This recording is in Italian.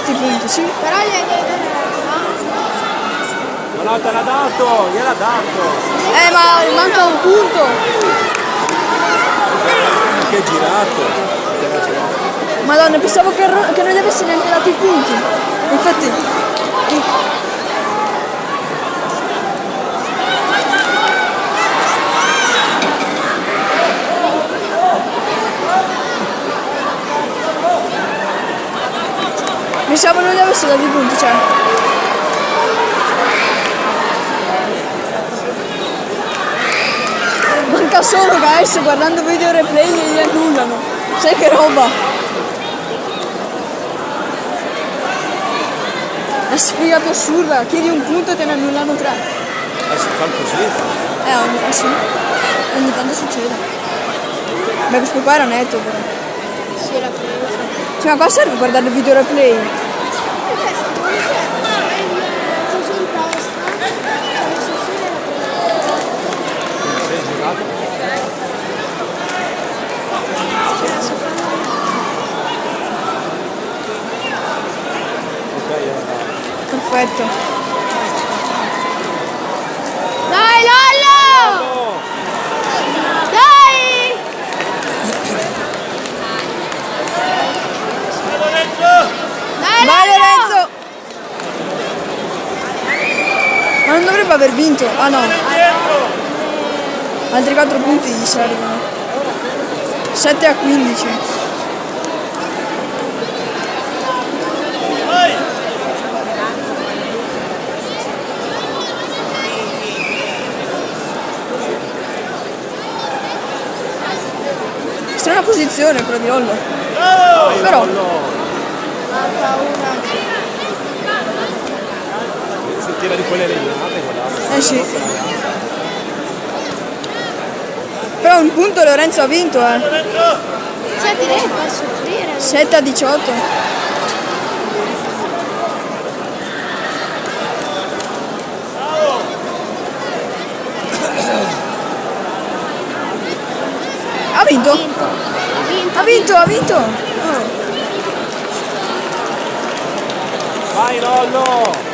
dato i punti, sì. Però gli hai detto No, te l'ha dato, gliel'ha dato. Ma manca un punto. Che è girato. Madonna, pensavo che non gli avessi neanche dato i punti. Infatti. Pensavo non gli avessi dato i punti, cioè. Manca solo che adesso guardando video replay gli annullano. Sai che roba? È sfiga più assurda, chiedi un punto e te ne annullano 3. Si fa così. Sì. Ogni tanto succede. Beh, questo qua era netto però. sì, la presa. Cioè, ma qua serve guardare il video replay. Perché se tu così in testa, cioè messo su Sei girato. Ok, Perfetto. Dai Lollo! Dai! Dai Vai Lollo! Lorenzo! Ma non dovrebbe aver vinto. Ah no. Altri 4 punti gli servono. 7-15. Strana posizione quella di Lollo. Però Manca una. si tira di quelle eliminate, guardate. sì. Però un punto Lorenzo ha vinto, Senti, lei può soffrire. 7-18. Ha vinto? Ha vinto, ha vinto. Oh. Vai Lollo!